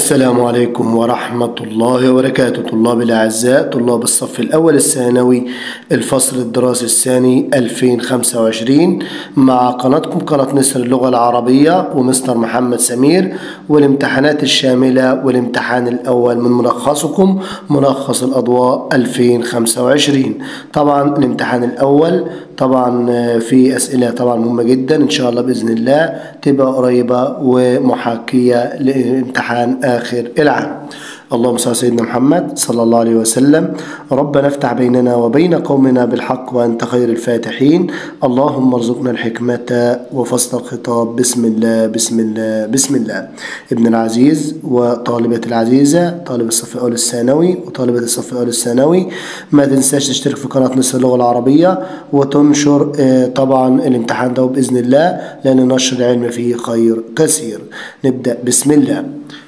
السلام عليكم ورحمة الله وبركاته. طلاب الأعزاء، طلاب الصف الأول الثانوي، الفصل الدراسي الثاني 2025، مع قناتكم قناة نسر اللغة العربية ومستر محمد سمير، والامتحانات الشاملة والامتحان الأول من ملخصكم ملخص الأضواء 2025. طبعا الامتحان الأول طبعا في أسئلة طبعا مهمة جدا، إن شاء الله بإذن الله تبقى قريبة ومحاكية لامتحان آخر العام. اللهم صل على سيدنا محمد صلى الله عليه وسلم. ربنا افتح بيننا وبين قومنا بالحق وأنت خير الفاتحين. اللهم ارزقنا الحكمة وفصل الخطاب. بسم الله بسم الله بسم الله. ابن العزيز وطالبة العزيزة، طالب الصف الأول الثانوي وطالبة الصف الأول الثانوي، ما تنساش تشترك في قناة نسر اللغة العربية وتنشر طبعا الامتحان ده بإذن الله، لأن نشر العلم فيه خير كثير. نبدأ بسم الله.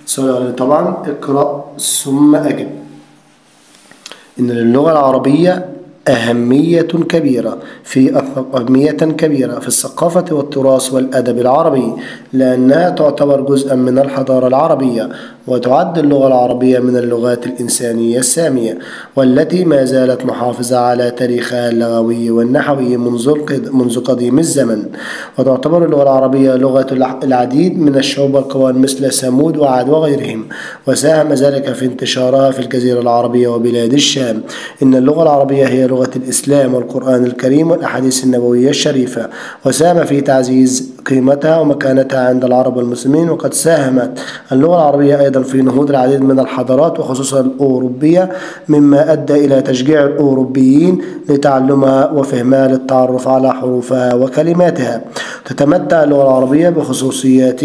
السؤال طبعا اقرأ ثم أجب. إن للغة العربية أهمية كبيرة في الثقافة والتراث والأدب العربي، لأنها تعتبر جزءا من الحضارة العربية، وتعد اللغة العربية من اللغات الإنسانية السامية، والتي ما زالت محافظة على تاريخها اللغوي والنحوي منذ قديم الزمن. وتعتبر اللغة العربية لغة العديد من الشعوب والقوم مثل ثمود وعاد وغيرهم، وساهم ذلك في انتشارها في الجزيرة العربية وبلاد الشام. إن اللغة العربية هي لغة الإسلام والقرآن الكريم والأحاديث النبوية الشريفة، وساهم في تعزيز قيمتها ومكانتها عند العرب والمسلمين. وقد ساهمت اللغة العربية أيضا في نهوض العديد من الحضارات وخصوصا الأوروبية، مما أدى إلى تشجيع الأوروبيين لتعلمها وفهمها للتعرف على حروفها وكلماتها. تتمتع اللغة العربية بخصوصية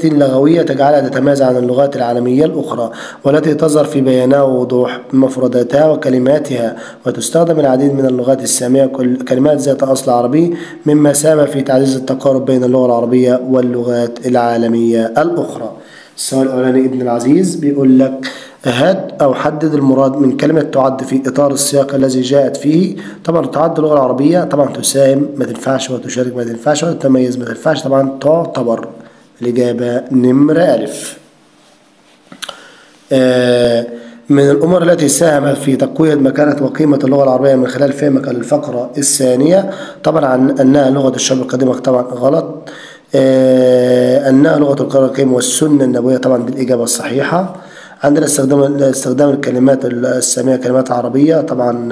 لغوية تجعلها تتميز عن اللغات العالمية الأخرى، والتي تظهر في بيانها ووضوح مفرداتها وكلماتها. وتستخدم العديد من اللغات السامية كلمات ذات أصل عربي، مما ساهم في تعزيز التقارب بين اللغة العربية واللغات العالمية الأخرى. السؤال الأولاني ابن العزيز بيقول لك هات أو حدد المراد من كلمة تعد في إطار السياق الذي جاءت فيه. طبعا تعد اللغة العربية طبعا تساهم ما تنفعش، وتشارك ما تنفعش، وتتميز ما تنفعش. طبعا تعتبر الإجابة نمرة ألف. من الأمور التي ساهمت في تقوية مكانة وقيمة اللغة العربية من خلال فهمك للفقرة الثانية، طبعا عن أنها لغة الشعب القديمة طبعا غلط. أنها لغة القرآن الكريم والسنة النبوية، طبعا دي الإجابة الصحيحة. عندنا استخدام الكلمات السامية كلمات عربية، طبعا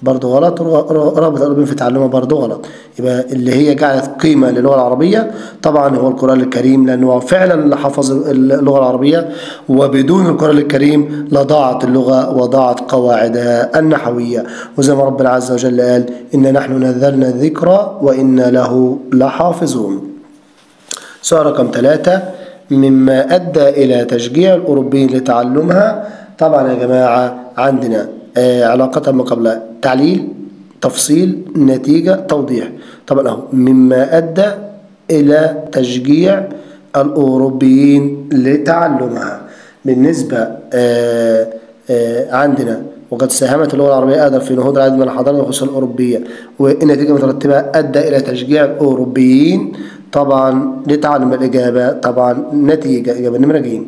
برضو غلط. رابط الأوروبيين في تعلمها برضو غلط. يبقى اللي هي جعلت قيمة للغة العربية طبعا هو القرآن الكريم، لأنه فعلا اللي حفظ اللغة العربية، وبدون القرآن الكريم لضاعت اللغة وضاعت قواعدها النحوية. وزي ما ربنا عز وجل قال إن نحن نزلنا الذكر وإن له لحافظون. سؤال رقم 3. مما أدى إلى تشجيع الأوروبيين لتعلمها. طبعا يا جماعة عندنا علاقتها ما قبل تعليل، تفصيل، نتيجة، توضيح. طبعا أهو مما أدى إلى تشجيع الأوروبيين لتعلمها. بالنسبة عندنا وقد ساهمت اللغة العربية أيضا في نهوض العديد من الحضارات وخصوصا الأوروبية، والنتيجة المترتبة أدى إلى تشجيع الأوروبيين طبعا لتعلم. الإجابة طبعا نتيجة، إجابة نمرة ج.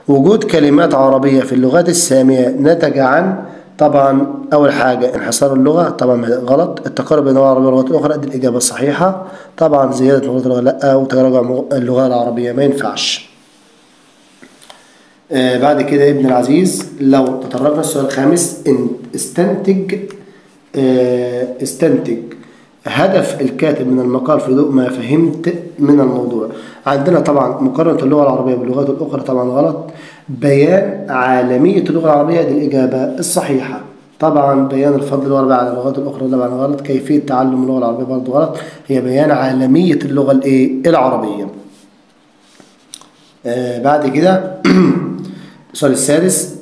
وجود كلمات عربية في اللغات السامية نتج عن طبعا أول حاجة انحصار اللغة، طبعا غلط. التقارب بين اللغة العربية واللغات الأخرى، دي الإجابة الصحيحة. طبعا زيادة لغة اللغة لأ، وتراجع اللغة العربية ما ينفعش. بعد كده ابن العزيز لو تطرقنا السؤال الخامس، استنتج هدف الكاتب من المقال في ضوء ما فهمت من الموضوع. عندنا طبعا مقارنة اللغة العربية باللغات الأخرى طبعا غلط. بيان عالمية اللغة العربية، دي الإجابة الصحيحة. طبعا بيان الفضل اللغة العربية على اللغات الأخرى طبعا غلط. كيفية تعلم اللغة العربية برضه غلط. هي بيان عالمية اللغة العربية. بعد كده السؤال السادس،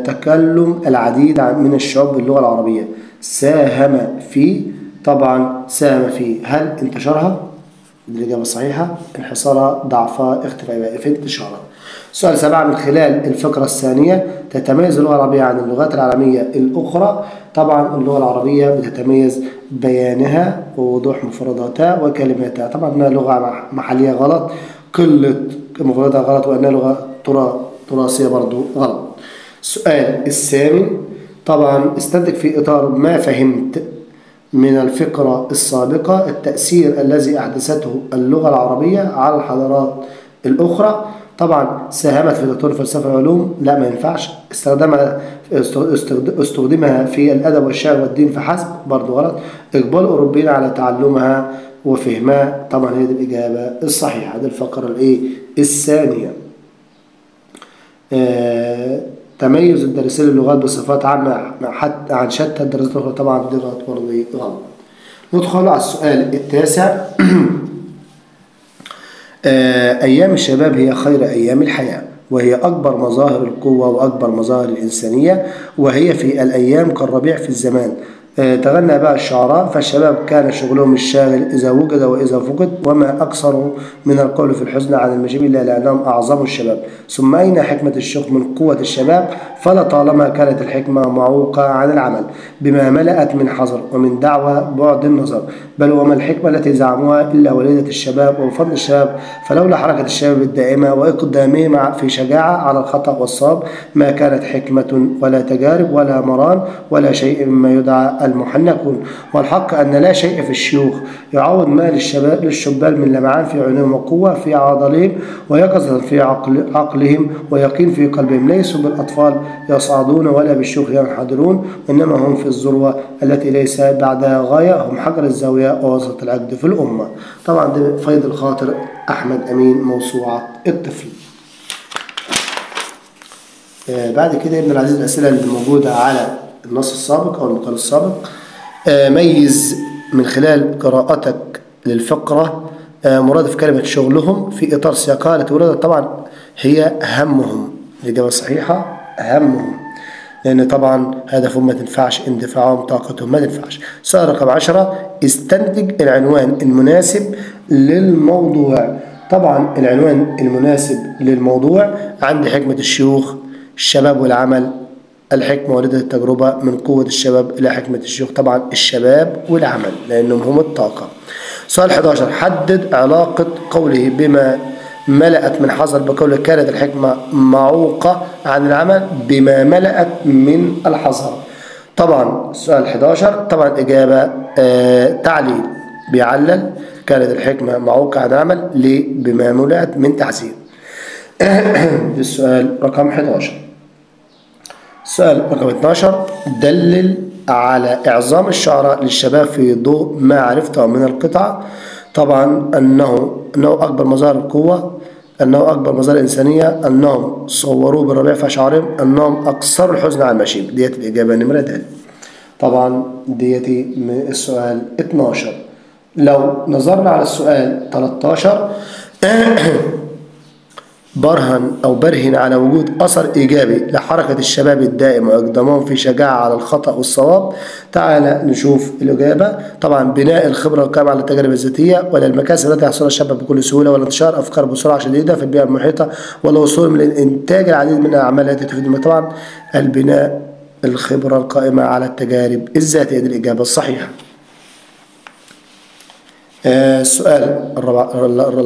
تكلم العديد من الشعوب باللغة العربية ساهم في. طبعا ساهم في هل انتشارها، دي الإجابة الصحيحة. انحصارها ضعفها اختفائها في انتشارها. سؤال 7 من خلال الفقرة الثانية تتميز اللغة العربية عن اللغات العالمية الأخرى. طبعا اللغة العربية بتتميز بيانها ووضوح مفرداتها وكلماتها. طبعا إنها لغة محلية غلط، قلة مفرداتها غلط، وإنها لغة تراثية برضو غلط. السؤال الثاني طبعا استنتج في إطار ما فهمت من الفقرة السابقة التأثير الذي أحدثته اللغة العربية على الحضارات الأخرى. طبعا ساهمت في تطوير الفلسفة والعلوم، لا ما ينفعش. استخدمها في الأدب والشعر والدين فحسب، برضو غلط. إقبال الأوروبيين على تعلمها وفهمها، طبعا هي دي الإجابة الصحيحة. دي الفقرة الثانية. تميز الدارسين للغات بصفات عامة حتى عن شتى الدراسات الأخرى، طبعا دي غلط. ندخل على السؤال التاسع. أيام الشباب هي خير أيام الحياة، وهي أكبر مظاهر القوة وأكبر مظاهر الإنسانية، وهي في الأيام كالربيع في الزمان. تغنى بها الشعراء. فالشباب كان شغلهم الشاغل إذا وجد وإذا فقد، وما أكثر من القول في الحزن عن المشيب إلا لأنهم أعظم الشباب. ثم أين حكمة الشيوخ من قوة الشباب؟ فلطالما كانت الحكمة معوقة عن العمل بما ملأت من حذر ومن دعوى بعد النظر، بل وما الحكمة التي زعموها إلا وليدة الشباب وفضل الشباب. فلولا حركة الشباب الدائمة وإقدامهم في شجاعة على الخطأ والصواب ما كانت حكمة ولا تجارب ولا مران ولا شيء مما يدعى المحنكون. والحق أن لا شيء في الشيوخ يعوض ما للشبان من لمعان في عيونهم وقوة في عضلهم ويقظة في عقلهم ويقين في قلبهم. ليسوا بالأطفال يصعدون ولا بالشيوخ ينحدرون، إنما هم في الذروة التي ليس بعدها غاية، هم حجر الزاوية ووسط العقد في الأمة. طبعا ده فيض الخاطر أحمد أمين، موسوعة الطفل. بعد كده ابن العزيز الأسئلة اللي موجودة على النص السابق أو المقال السابق. ميز من خلال قراءتك للفقرة مرادف كلمة شغلهم في إطار سياقها التي وردت. طبعا هي همهم، الإجابة الصحيحة همهم، لأن طبعا هدفهم ما تنفعش، اندفاعهم طاقتهم ما تنفعش. سؤال رقم 10 استنتج العنوان المناسب للموضوع. طبعا العنوان المناسب للموضوع عندي حكمة الشيوخ، الشباب والعمل، الحكمة والدة التجربة، من قوة الشباب إلى حكمة الشيوخ. طبعا الشباب والعمل لأنهم هم الطاقة. سؤال 11 حدد علاقة قوله بما ملأت من حذر بقوله كانت الحكمة معوقة عن العمل بما ملأت من الحذر. طبعا سؤال 11 طبعا إجابة تعليل، بيعلل كانت الحكمة معوقة عن العمل ليه؟ بما ملأت من تحذير. السؤال رقم 11. السؤال رقم 12 دلل على إعظام الشعراء للشباب في ضوء ما عرفته من القطعة. طبعا أنه أكبر مظاهر القوة، أنه أكبر مظاهر الإنسانية، أنهم صوروه بالربيع في أشعارهم، أنهم أكثر الحزن على المشيب. ديت الإجابة نمرة د. طبعا ديتي من السؤال 12. لو نظرنا على السؤال 13 برهن على وجود أثر إيجابي لحركة الشباب الدائم وإقدامهم في شجاعة على الخطأ والصواب. تعال نشوف الإجابة. طبعا بناء الخبرة القائمة على التجارب الذاتية، ولا المكاسب التي يحصلها الشباب بكل سهولة، ولا انتشار أفكار بسرعة شديدة في البيئة المحيطة، ولا وصول من الإنتاج العديد من الأعمال التي تفيد. طبعا البناء الخبرة القائمة على التجارب الذاتية دي الإجابة الصحيحة. السؤال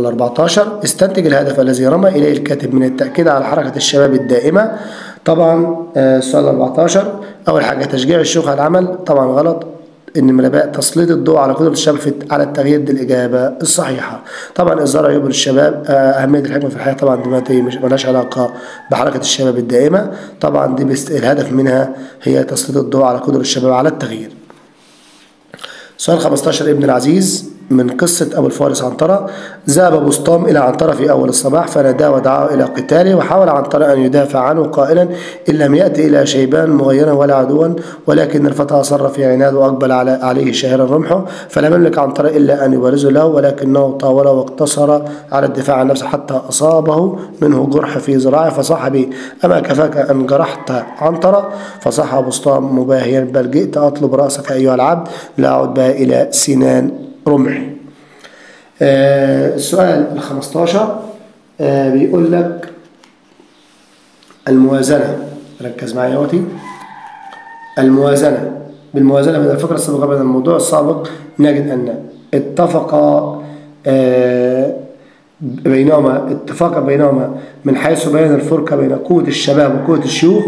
14 استنتج الهدف الذي رمى إليه الكاتب من التأكيد على حركة الشباب الدائمة. طبعا السؤال 14 أول حاجة تشجيع الشيوخ على العمل، طبعا غلط. إنما بقى تسليط الضوء على قدرة الشباب على التغيير دي الإجابة الصحيحة. طبعا إظهار عيوب الشباب، أهمية الحكمة في الحياة، طبعا دي مالهاش علاقة بحركة الشباب الدائمة. طبعا دي الهدف منها هي تسليط الضوء على قدرة الشباب على التغيير. سؤال 15 ابن العزيز من قصة أبو الفارس عنترة. ذهب بسطام إلى عنترة في أول الصباح فناداه ودعاه إلى قتاله، وحاول عنترة أن يدافع عنه قائلا إن لم يأتي إلى شيبان مغيرا ولا عدوا، ولكن الفتى أصر في عناد وأقبل عليه شاهرا رمحه، فلم يملك عنترة إلا أن يبارزه له، ولكنه طاول واقتصر على الدفاع عن نفسه حتى أصابه منه جرح في ذراعه فصاح به أما كفاك أن جرحت عنترة؟ فصاح بسطام مباهيا بل جئت أطلب رأسك أيها العبد لا أعد بها إلى سنان رمحي. السؤال 15 بيقول لك الموازنة، ركز معايا اهوتي. الموازنة، بالموازنة من الفقرة السابقة بين الموضوع السابق نجد أن اتفاقا بينهما من حيث بيان الفرقة بين قوة الشباب وقوة الشيوخ.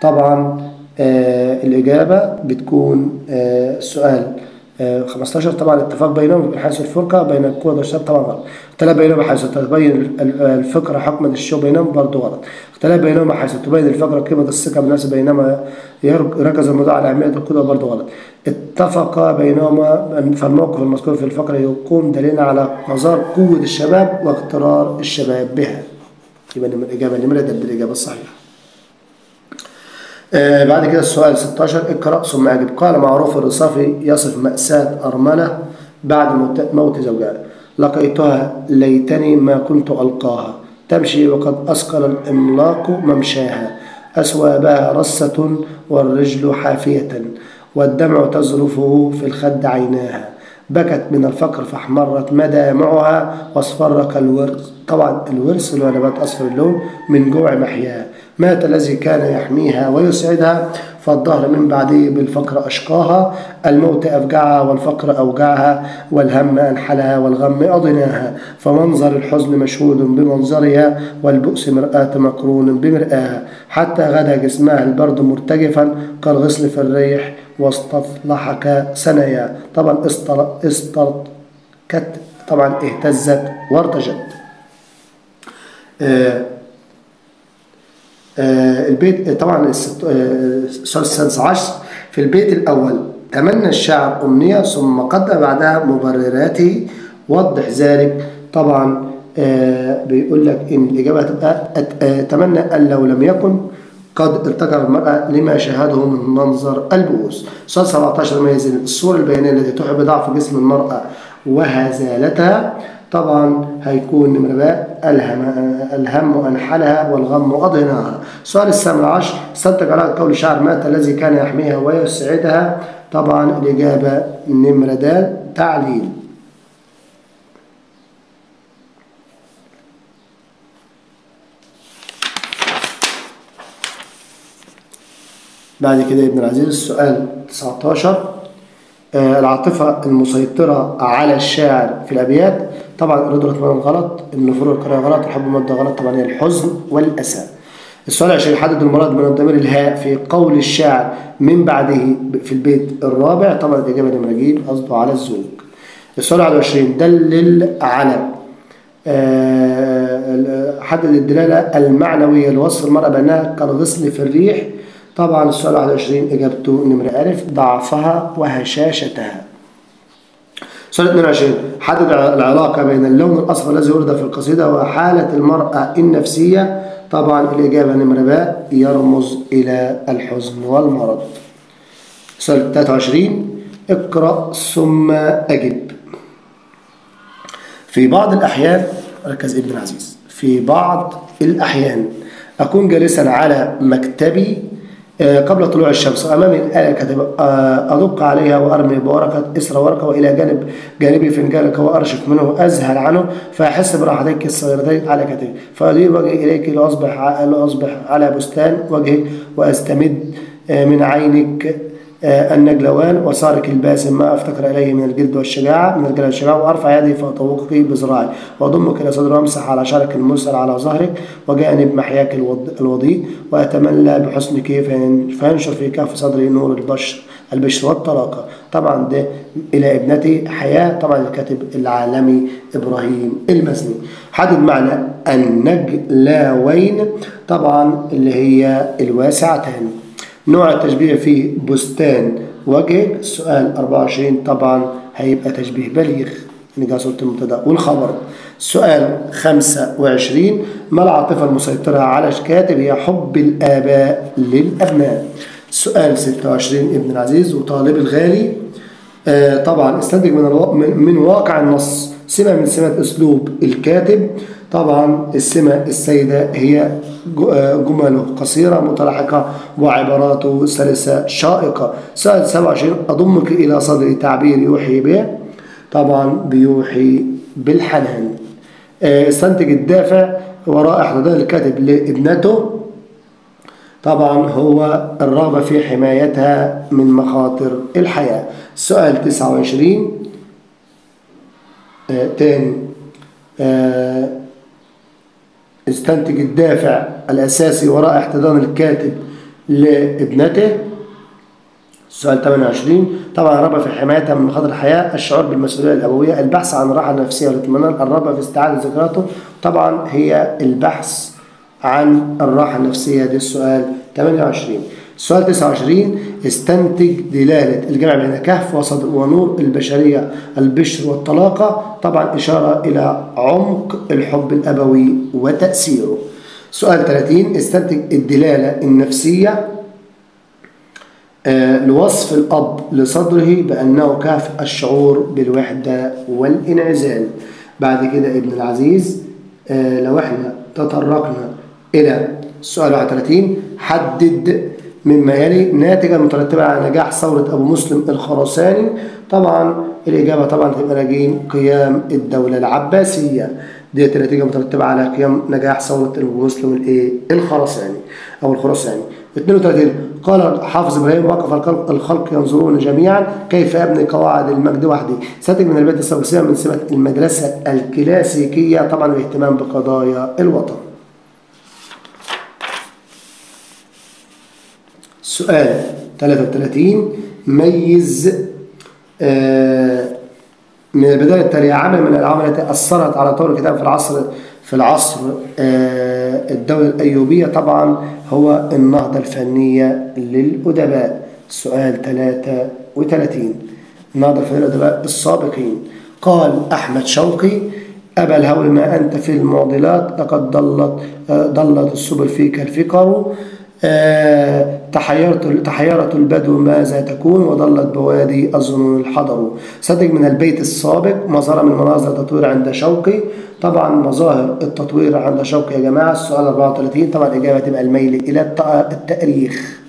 طبعا الإجابة بتكون السؤال 15 طبعا اتفاق بينهم من حيث الفرقة بين القوة والشباب طبعا غلط. اختلاف بينهما حيث تبين الفقرة حكما الشيوخ بينهم برضه غلط. اختلاف بينهما حيث تبين الفقرة قيمة الثقة بالنفس بينما يركز الموضوع على أهمية القدوة برضه غلط. اتفق بينهما، فالموقف المذكور في الفقرة يقوم دليلا على مظهر قوة الشباب واغترار الشباب بها. يبقى الإجابة نمرة د بالإجابة الصحيحة. بعد كده السؤال 16 اقرأ ثم أجب. قال معروف الرصافي يصف مأساة أرملة بعد موت زوجها: لقيتها ليتني ما كنت ألقاها، تمشي وقد أثقل الإملاق ممشاها، أثوابها رصة والرجل حافية، والدمع تزرفه في الخد عيناها، بكت من الفقر فاحمرت مدامعها، واصفر كالورث. طبعا الورث اللي هو نبات أصفر اللون من جوع محياها. مات الذي كان يحميها ويسعدها، فالظهر من بعده بالفقر أشقاها، الموت أفجعها والفقر أوجعها، والهم أنحلها والغم أضناها، فمنظر الحزن مشهود بمنظرها، والبؤس مرآة مقرون بمرآها، حتى غدا جسمها البرد مرتجفا كالغصن في الريح، واستطلحك سنيا. طبعا استركت طبعا اهتزت وارتجت. البيت طبعا السؤال 16 في البيت الأول: تمنى الشاعر أمنية ثم قدم بعدها مبرراته، وضح ذلك. طبعا بيقول لك إن الإجابة هتبقى تمنى أن لو لم يكن قد ارتجع المرأة لما شاهده من منظر البؤوس. سؤال 17 ميز الصورة البيانية التي توحي بضعف جسم المرأة وهزالتها. طبعا هيكون نمرة باء الهم أنحلها والغم أضناها. سؤال 18 استنتج على قول الشاعر: مات الذي كان يحميها ويسعدها. طبعا الإجابة نمرة د تعليل. بعد كده ابن العزيز السؤال 19 العاطفة المسيطرة على الشاعر في الأبيات. طبعا الرضا والإطمئنان غلط، النفور والكراهية غلط، الحب والمودة غلط. طبعا هي الحزن والأسى. السؤال 20 حدد المراد من الضمير الهاء في قول الشاعر من بعده في البيت الرابع. طبعا الإجابة نمرة ج قصده على الزوج. السؤال 21 دلل على حدد الدلالة المعنوية لوصف المرأة بأنها كالغصن في الريح. طبعا السؤال 21 إجابته نمرة أ ضعفها وهشاشتها. سؤال 22 حدد العلاقة بين اللون الأصفر الذي ورد في القصيدة وحالة المرأة النفسية. طبعا الإجابة نمرة باء يرمز إلى الحزن والمرض. سؤال 23 اقرأ ثم أجب. في بعض الأحيان، ركز ابن العزيز، في بعض الأحيان أكون جالسا على مكتبي قبل طلوع الشمس، أمامي الآلة الكاتبة أدق عليها وأرمي بورقة إسر ورقة، وإلى جانبي فنجانك وأرشف منه أذهل عنه، فأحس براحتيك الصغيرتين على كتفي، فأدير وجهي إليك لأصبح على بستان وجهك، وأستمد من عينك النجلوان وصارك الباسم ما أفتكر إليه من الجلد والشجاعة وأرفع يدي فأطوقك بذراعي وأضمك إلى صدري وأمسح على شعرك المسهل على ظهرك وجانب محياك الوضيء، وأتملى بحسنك فينشر في كف صدري نور البشر والطلاقة. طبعا ده إلى ابنتي حياة. طبعا الكاتب العالمي إبراهيم المزني. حدد معنى النجلاوين. طبعا اللي هي الواسعتان. نوع التشبيه فيه بستان وجهك. السؤال 24 طبعا هيبقى تشبيه بليغ، نجي صورة المبتدأ والخبر. السؤال 25 ما العاطفة المسيطرة على الكاتب؟ هي حب الآباء للأبناء. السؤال 26 ابن العزيز وطالب الغالي طبعا استنتج من واقع النص سمة من سمات أسلوب الكاتب. طبعا السمة السيدة هي جمله قصيرة متلاحقة وعباراته سلسة شائقة. سؤال 27 أضمك إلى صدري تعبير يوحي به. طبعا بيوحي بالحنان. استنتج الدافع وراء احتضان الكاتب لابنته، طبعا هو الرغبة في حمايتها من مخاطر الحياة. السؤال 29 تاني، استنتج الدافع الأساسي وراء احتضان الكاتب لابنته. السؤال 28 طبعا الرغبة في حمايتها من مخاطر الحياة، الشعور بالمسؤولية الأبوية، البحث عن الراحة النفسية والاطمئنان، الرغبة في استعادة ذكرياته. طبعا هي البحث عن الراحة النفسية. دي السؤال 28. السؤال 29 استنتج دلالة الجمع بين كهف وصدر ونور البشرية البشر والطلاقة، طبعا إشارة إلى عمق الحب الأبوي وتأثيره. سؤال 30 استنتج الدلالة النفسية لوصف الأب لصدره بأنه كهف الشعور بالوحدة والانعزال. بعد كده ابن العزيز لو احنا تطرقنا إلى السؤال 31 حدد مما يلي ناتجة مترتبة على نجاح ثورة أبو مسلم الخراساني. طبعا الإجابة طبعا تبقى نجيم قيام الدولة العباسية، ديت النتيجة مترتبة على قيام نجاح ثورة أبو مسلم الخراساني أو الخراساني. 32 قال حافظ إبراهيم وقف الخلق ينظرون جميعا كيف أبني قواعد المجد وحدي. استنتج من البيت السوسية من سمة المدرسة الكلاسيكية، طبعا الاهتمام بقضايا الوطن. سؤال 33 ميز من البداية التالية عمل من الأعمال التي أثرت على طور الكتاب في العصر الدولة الأيوبية، طبعا هو النهضة الفنية للأدباء. السؤال 33 النهضة الفنية للأدباء السابقين. قال أحمد شوقي أبا الهول ما أنت في المعضلات، لقد ضلت السبل فيك الفكر، تحيرت البدو ماذا تكون، وضلت بوادي الظنون الحضر. استنتج من البيت السابق مظهر من مناظر التطوير عند شوقي. طبعا مظاهر التطوير عند شوقي يا جماعة. السؤال 34 طبعا الإجابة تبقى الميل إلى التاريخ.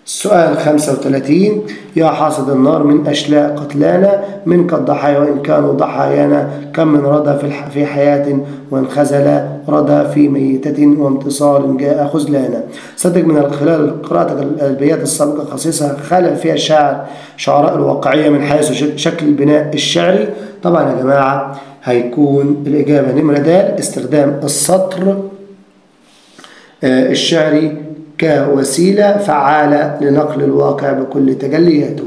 السؤال 35 يا حاصد النار من أشلاء قتلانا، من كالضحايا وإن كانوا ضحايانا، كم من ردى في حياة وإن خزل ردى في ميتة، وانتصار جاء خذلانا. صدق من خلال قراءة الأبيات السابقة خصيصها خلل فيها شعراء الواقعية من حيث شكل البناء الشعري. طبعا يا جماعة هيكون الإجابة نمرة د استخدام السطر الشعري كوسيلة فعالة لنقل الواقع بكل تجلياته.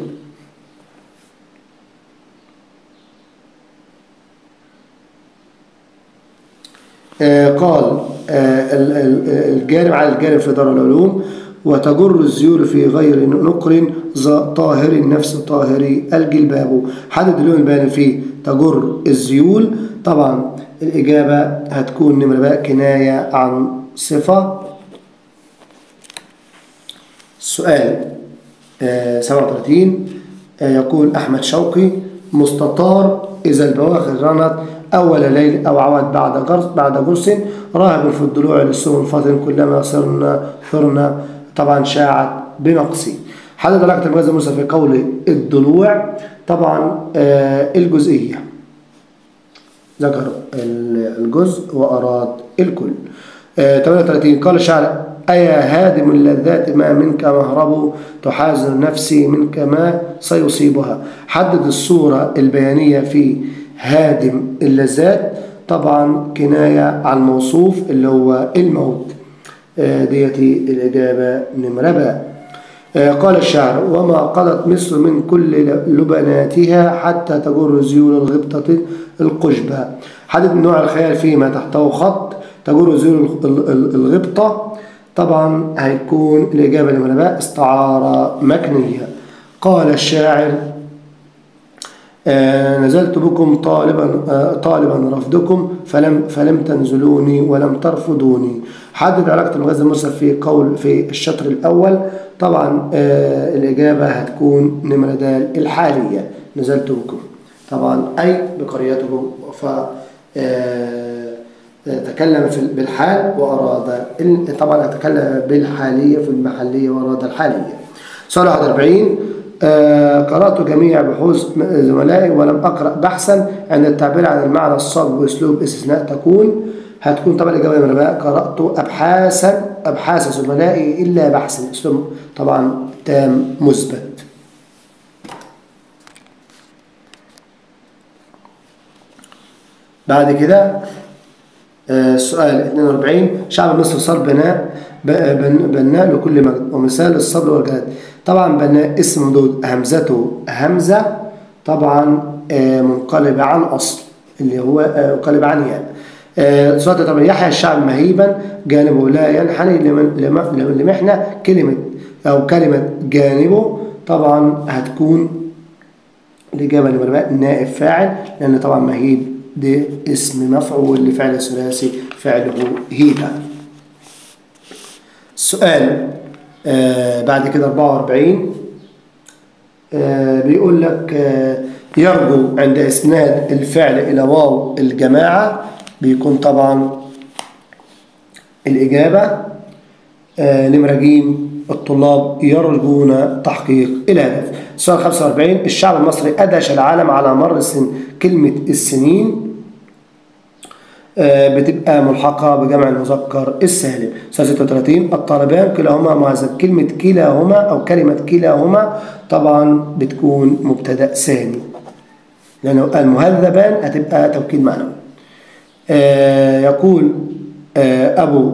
قال الجانب على الجانب في دار العلوم وتجر الزيول في غير نقر طاهر النفس طاهر الجلباب. حدد اللون البياني فيه تجر الزيول. طبعا الإجابة هتكون نمرة باء كناية عن صفة. السؤال 37 يقول أحمد شوقي مستطار إذا البواخر رنت أول ليل أو عود بعد جرس، راهب في الضلوع للسمن فاطن كلما ثرنا طبعا شاعت بنقصي. حدد علاقة المجاز موسى في قول الضلوع. طبعا الجزئية ذكر الجزء وأراد الكل. 38 قال الشاعر أيا هادم اللذات ما منك مهرب، تحازن نفسي منك ما سيصيبها. حدد الصورة البيانية في هادم اللذات. طبعا كناية عن موصوف اللي هو الموت. ديتي الإجابة نمرة باء. قال الشاعر وما قضت مصر من كل لبناتها حتى تجر زيول الغبطة القشبة. حدد نوع الخيال فيما تحته خط تجر زيول الغبطة. طبعا هيكون الإجابة نمرة باء استعارة مكنية. قال الشاعر نزلت بكم طالبا رفضكم فلم تنزلوني ولم ترفضوني. حدد علاقة المغاز المرسل في الشطر الأول. طبعا الإجابة هتكون نمرة د الحالية نزلت بكم، طبعا أي بقريتكم، تكلم بالحال وأراد طبعا أتكلم بالحالية في المحلية وأراد الحالية. سؤال 41 قرأت جميع بحوث زملائي ولم أقرأ بحثا. عند التعبير عن المعنى الصعب بأسلوب استثناء هتكون طبعا الإجابة نمرة باء. قرأت أبحاث زملائي إلا بحثا، أسلوب طبعا تام مثبت. بعد كده السؤال 42. شعب مصر صار بناء لكل مجد ومثال الصبر والجهاد. طبعا بناء اسم ممدود همزته همزة طبعا منقلب عن أصل اللي هو منقلب عن ياء. سؤال طبعا يحيى الشعب مهيبا جانبه لا ينحني لمحنة. كلمة جانبه طبعا هتكون الإجابة نمرة باء نائب فاعل، لأن طبعا مهيب ده اسم مفعول لفعل ثلاثي فعله هيبة. السؤال بعد كده 44 بيقول لك يرجو عند إسناد الفعل إلى واو الجماعة بيكون طبعا الإجابة نمرة ج الطلاب يرجون تحقيق الهدف. السؤال 45. الشعب المصري أدهش العالم على مر السنين. كلمة السنين بتبقى ملحقة بجمع المذكر السالم. السؤال 36. الطالبان كلاهما مهذب. كلمة كلاهما أو كلمة كلاهما طبعا بتكون مبتدأ ثاني، لأنه المهذبان هتبقى توكيد معنوي. يقول أبو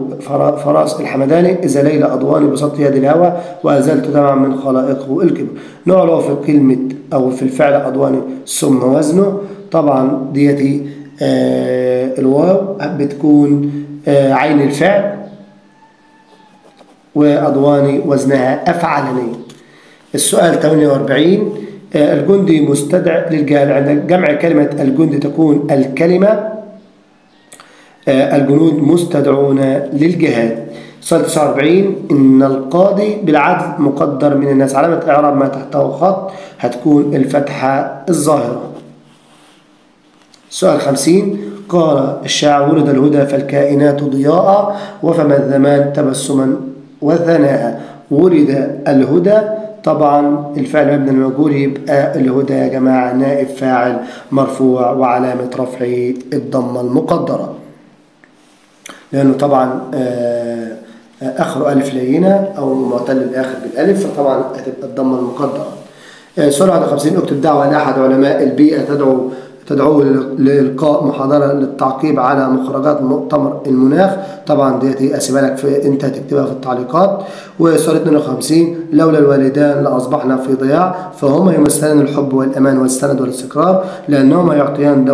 فراس الحمداني: إذا ليلى أضواني بسط يد الهوى وأزلت دمعا من خلائقه الكبر. نوع في كلمة أو في الفعل أضواني ثم وزنه طبعا ديتي الواو بتكون عين الفعل، وأضواني وزنها أفعلني. السؤال 48. الجندي مستدعى للجهل. عند جمع كلمة الجندي تكون الكلمة الجنود مستدعون للجهاد. السؤال 49. إن القاضي بالعدل مقدر من الناس. علامة إعراب ما تحته خط هتكون الفتحة الظاهرة. السؤال 50. قال الشاعر: ولد الهدى فالكائنات ضياء وفما الزمان تبسما وثناء. ولد الهدى طبعا الفعل مبني المجهول يبقى الهدى يا جماعة نائب فاعل مرفوع وعلامة رفعه الضمة المقدرة، لأنه طبعا آخر ألف لينة أو معتل الآخر بالألف، فطبعا هتبقى الضمة المقدرة. سؤال 51. اكتب دعوة لأحد علماء البيئة تدعو لإلقاء محاضرة للتعقيب على مخرجات مؤتمر المناخ. طبعا ديتي أسيبها لك انت تكتبها في التعليقات. وسؤال 52. لولا الوالدان لأصبحنا في ضياع، فهما يمثلان الحب والأمان والسند والاستقرار، لأنهما يعطيان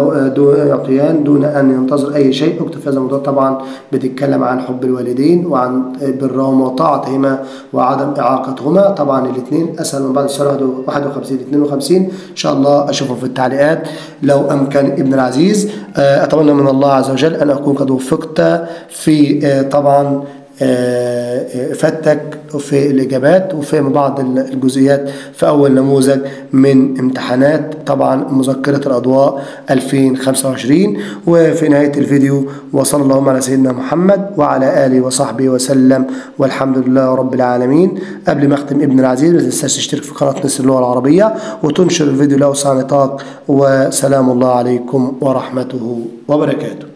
دون أن ينتظر أي شيء. اكتب في هذا الموضوع. طبعا بتتكلم عن حب الوالدين وعن برهم وطاعتهما وعدم إعاقتهما. طبعا الاثنين أسهل من بعض. السؤال 51 52 إن شاء الله أشوفهم في التعليقات. لو أمكن ابن العزيز أتمنى من الله عز وجل أن أكون قد وفقت في طبعا فتك في الإجابات وفهم بعض الجزئيات في أول نموذج من امتحانات طبعا مذكرة الأضواء 2025. وفي نهاية الفيديو وصلى اللهم على سيدنا محمد وعلى آله وصحبه وسلم والحمد لله رب العالمين. قبل ما أختم ابن العزيز ما تنساش تشترك في قناة نسر اللغة العربية وتنشر الفيديو له وسع نطاق. وسلام الله عليكم ورحمته وبركاته.